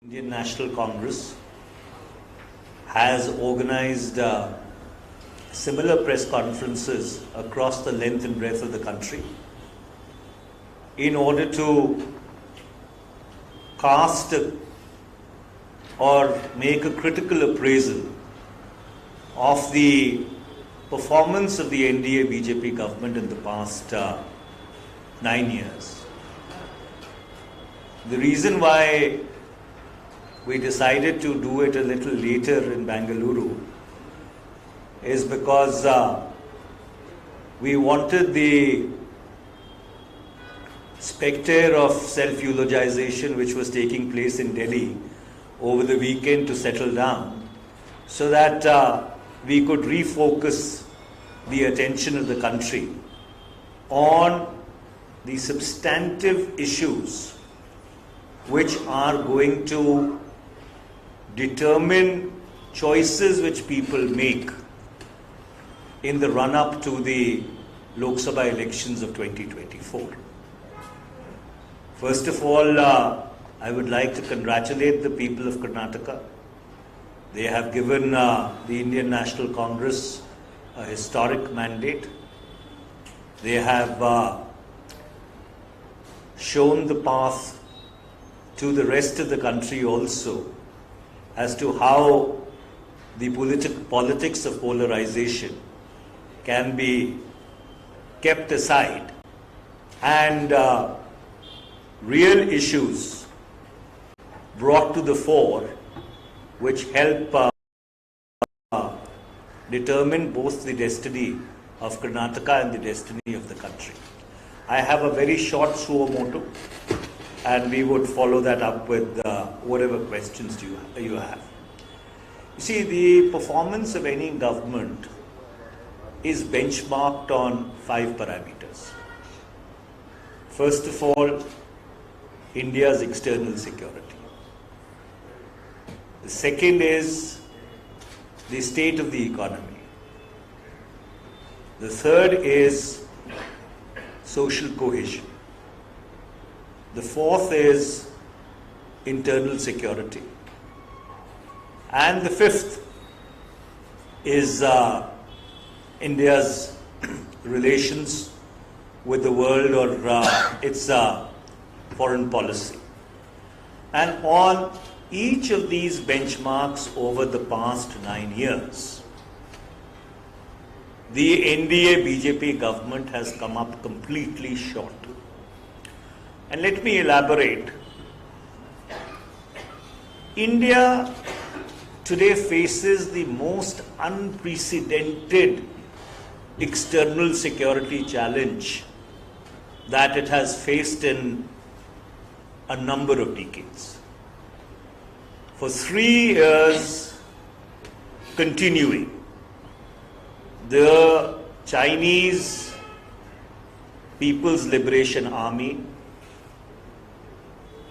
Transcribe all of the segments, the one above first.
Indian National Congress has organized similar press conferences across the length and breadth of the country in order to cast or make a critical appraisal of the performance of the NDA BJP government in the past 9 years. The reason why we decided to do it a little later in Bengaluru is because we wanted the spectre of self-eulogization which was taking place in Delhi over the weekend to settle down so that we could refocus the attention of the country on the substantive issues which are going to determine choices which people make in the run-up to the Lok Sabha elections of 2024. First of all, I would like to congratulate the people of Karnataka. They have given the Indian National Congress a historic mandate. They have shown the path to the rest of the country also as to how the politics of polarization can be kept aside and real issues brought to the fore which help determine both the destiny of Karnataka and the destiny of the country. I have a very short suo motu and we would follow that up with whatever questions you have. You see, the performance of any government is benchmarked on 5 parameters. First of all, India's external security. The second is the state of the economy. The third is social cohesion. The fourth is internal security. And the fifth is India's relations with the world or its foreign policy. And on each of these benchmarks over the past 9 years, the NDA BJP government has come up completely short. And let me elaborate. India today faces the most unprecedented external security challenge that it has faced in a number of decades. For 3 years continuing, the Chinese People's Liberation Army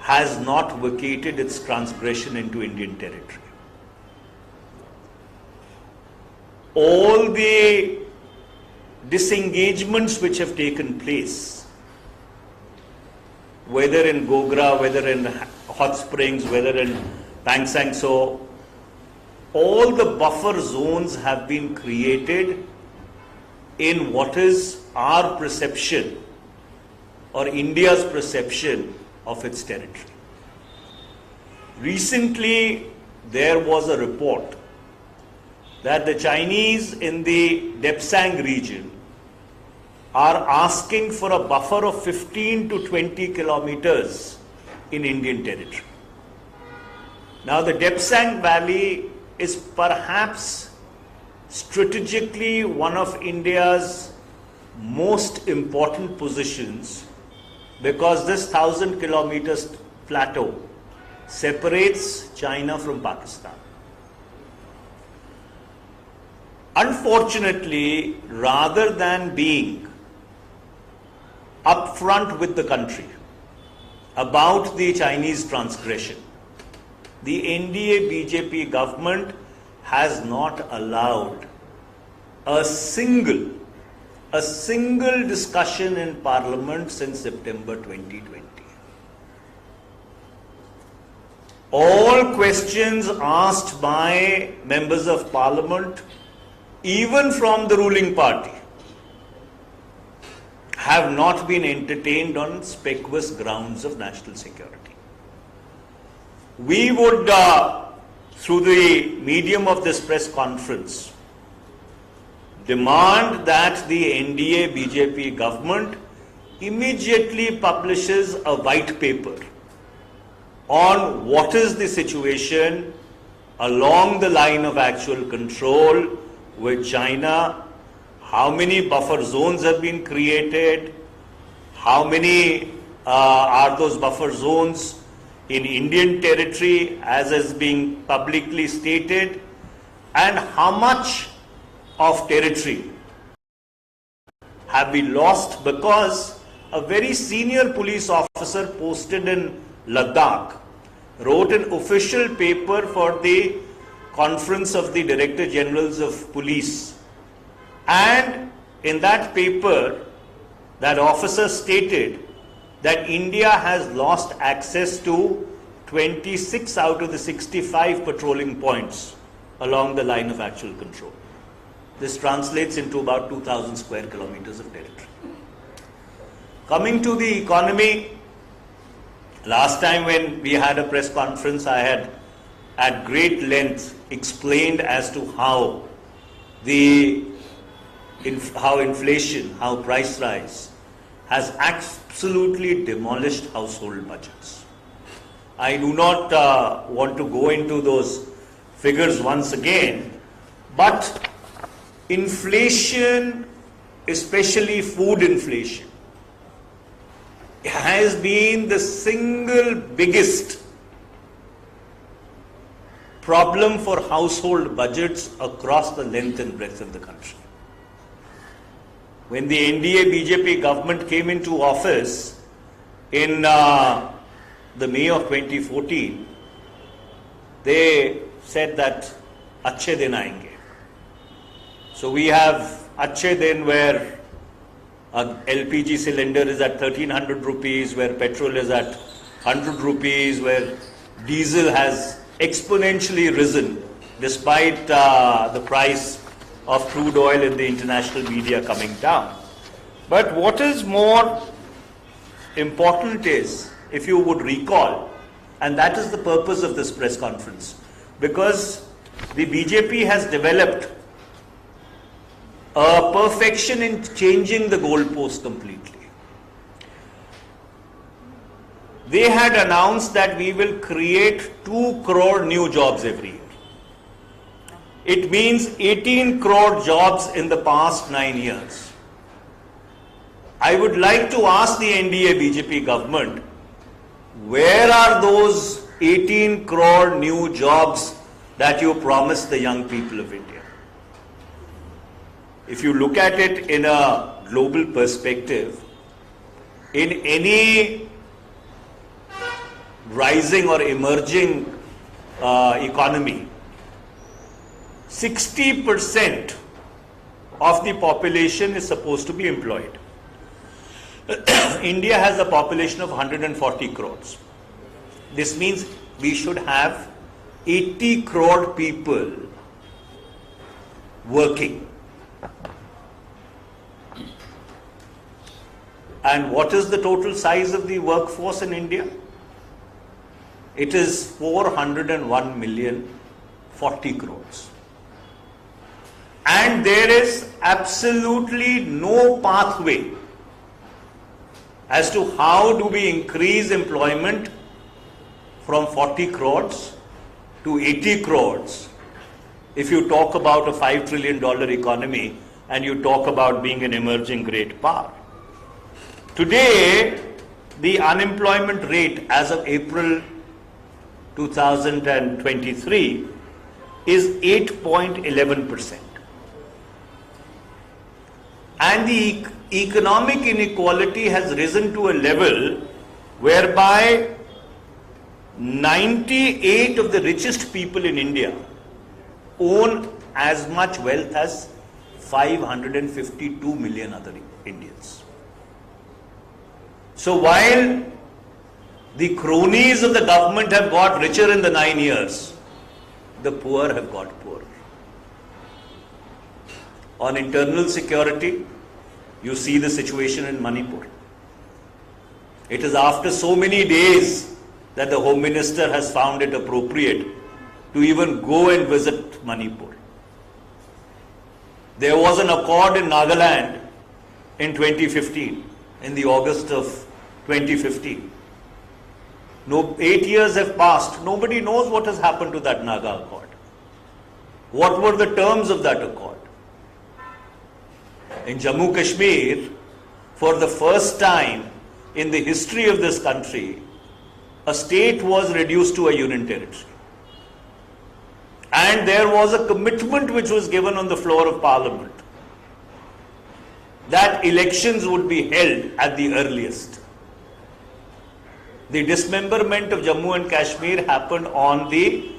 has not vacated its transgression into Indian territory. All the disengagements which have taken place, whether in Gogra, whether in Hot Springs, whether in Pangsang So, all the buffer zones have been created in what is our perception or India's perception of its territory. Recently, there was a report that the Chinese in the Depsang region are asking for a buffer of 15 to 20 kilometers in Indian territory. Now, the Depsang Valley is perhaps strategically one of India's most important positions because this 1,000 kilometers plateau separates China from Pakistan. Unfortunately, rather than being upfront with the country about the Chinese transgression, the NDA BJP government has not allowed a single discussion in Parliament since September 2020. all questions asked by members of parliament, even from the ruling party, have not been entertained on specious grounds of national security. We would, through the medium of this press conference, demand that the NDA BJP government immediately publishes a white paper on what is the situation along the line of actual control with China, how many buffer zones have been created, how many are those buffer zones in Indian territory as is being publicly stated, and how much of territory have been lost because a very senior police officer posted in Ladakh wrote an official paper for the Conference of the Director Generals of Police, and in that paper that officer stated that India has lost access to 26 out of the 65 patrolling points along the line of actual control. This translates into about 2,000 square kilometers of territory. Coming to the economy, last time when we had a press conference, I had at great length explained as to how inflation, how price rise has absolutely demolished household budgets. I do not want to go into those figures once again, but inflation, especially food inflation, has been the single biggest problem for household budgets across the length and breadth of the country. When the NDA BJP government came into office in the May of 2014, they said that Achhe Din Aayenge. So we have Achhe Din where a LPG cylinder is at 1300 rupees, where petrol is at 100 rupees, where diesel has exponentially risen despite the price of crude oil in the international media coming down. But what is more important is, if you would recall, and that is the purpose of this press conference, because the BJP has developed a perfection in changing the goalpost completely. They had announced that we will create 2 crore new jobs every year. It means 18 crore jobs in the past 9 years. I would like to ask the NDA BJP government, where are those 18 crore new jobs that you promised the young people of India? If you look at it in a global perspective, in any rising or emerging economy, 60% of the population is supposed to be employed. India has a population of 140 crores. This means we should have 80 crore people working. And what is the total size of the workforce in India? It is 401 million, 40 crores. And there is absolutely no pathway as to how do we increase employment from 40 crores to 80 crores if you talk about a $5 trillion economy and you talk about being an emerging great power. Today, the unemployment rate as of April 2023 is 8.11%. And the economic inequality has risen to a level whereby 98 of the richest people in India own as much wealth as 552 million other Indians. So while The cronies of the government have got richer in the 9 years. The poor have got poorer. On internal security, you see the situation in Manipur. It is after so many days that the Home Minister has found it appropriate to even go and visit Manipur. There was an accord in Nagaland in 2015, in the August of 2015. 8 years have passed. Nobody knows what has happened to that Naga Accord. What were the terms of that accord? In Jammu Kashmir, for the first time in the history of this country, a state was reduced to a union territory. And there was a commitment which was given on the floor of Parliament that elections would be held at the earliest. The dismemberment of Jammu and Kashmir happened on the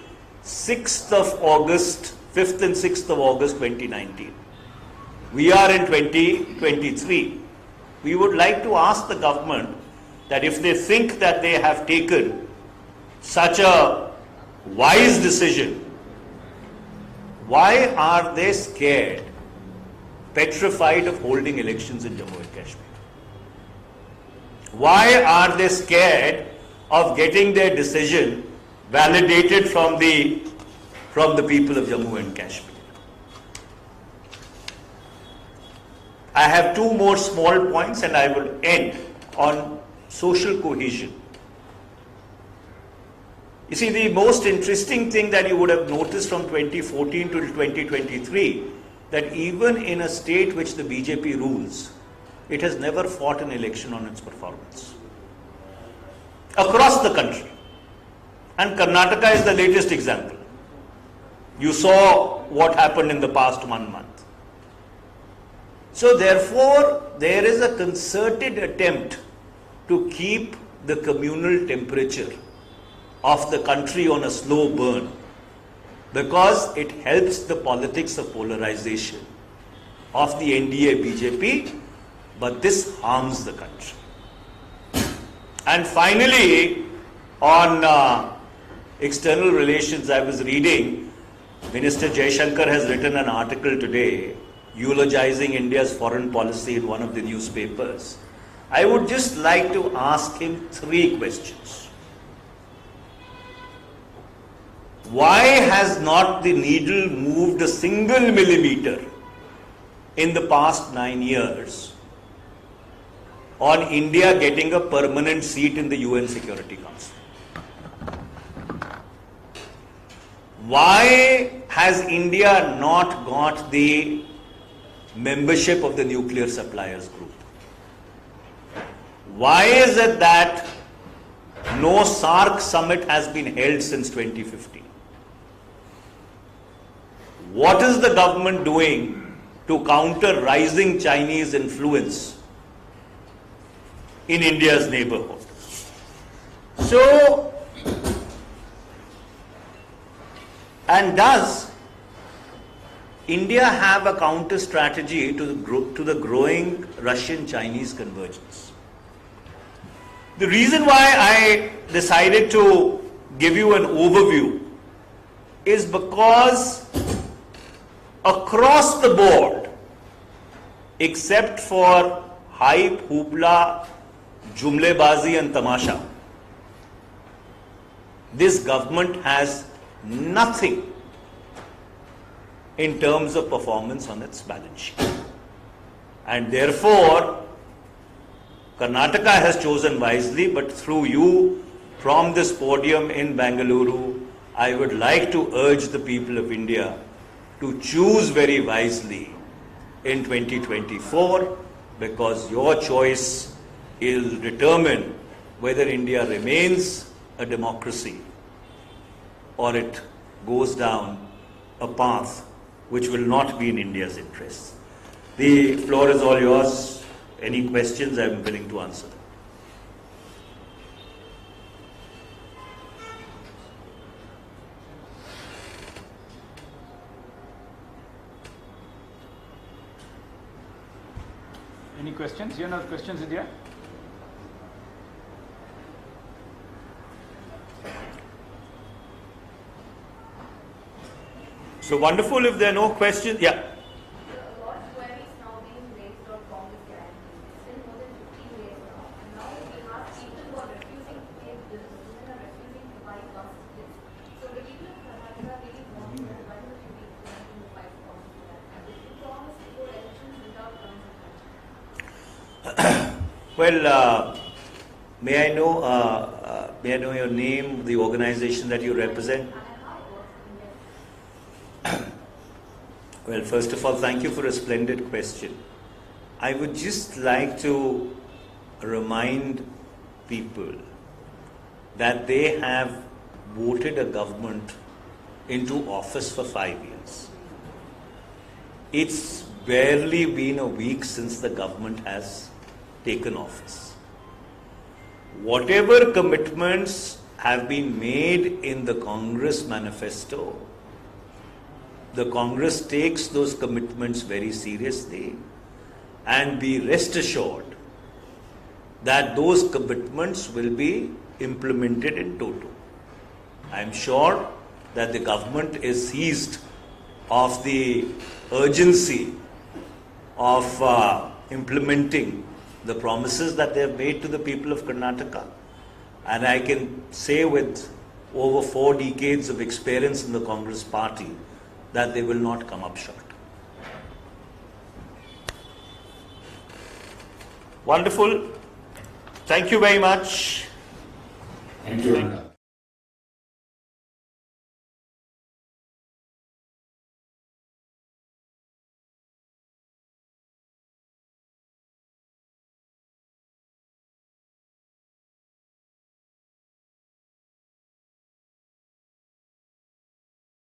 6th of August, 5th and 6th of August 2019. We are in 2023. We would like to ask the government that if they think that they have taken such a wise decision, why are they scared, petrified of holding elections in Jammu and Kashmir? Why are they scared of getting their decision validated from the people of Jammu and Kashmir? I have two more small points and I will end on social cohesion. You see, the most interesting thing that you would have noticed from 2014 to 2023, that even in a state which the BJP rules, it has never fought an election on its performance. Across the country. And Karnataka is the latest example. You saw what happened in the past 1 month. So therefore, there is a concerted attempt to keep the communal temperature of the country on a slow burn, because it helps the politics of polarization of the NDA BJP, but this harms the country. And finally, on external relations, I was reading, Minister Jaishankar has written an article today eulogizing India's foreign policy in one of the newspapers. I would just like to ask him 3 questions. Why has not the needle moved a single millimeter in the past 9 years on India getting a permanent seat in the UN Security Council? Why has India not got the membership of the Nuclear Suppliers Group? Why is it that no SAARC summit has been held since 2015? What is the government doing to counter rising Chinese influence in India's neighborhood? So, and does India have a counter strategy to the growing Russian-Chinese convergence? The reason why I decided to give you an overview is because across the board, except for hype, hoopla, jumlebazi and tamasha, this government has nothing in terms of performance on its balance sheet. And therefore, Karnataka has chosen wisely, but through you, from this podium in Bengaluru, I would like to urge the people of India to choose very wisely in 2024, because your choice will determine whether India remains a democracy or it goes down a path which will not be in India's interest. The floor is all yours. Any questions, I am willing to answer them. Any questions? You have questions, Vidya? So wonderful. If there are no questions, yeah. A lot of queries now being raised on Congress guarantee. It's been more than 15 days now. And now we have people who are refusing to pay bills, women are refusing to buy baskets. So the people of Karnataka really want to know when will you be implementing the 5,000 and did you promise before elections without consequences? Well, may I know your name, the organization that you represent? Well, first of all, thank you for a splendid question. I would just like to remind people that they have voted a government into office for 5 years. It's barely been a week since the government has taken office. Whatever commitments have been made in the Congress manifesto, the Congress takes those commitments very seriously, and be rest assured that those commitments will be implemented in toto. I am sure that the government is seized of the urgency of implementing the promises that they have made to the people of Karnataka, and I can say with over 4 decades of experience in the Congress party that they will not come up short. Wonderful. Thank you very much. Thank you.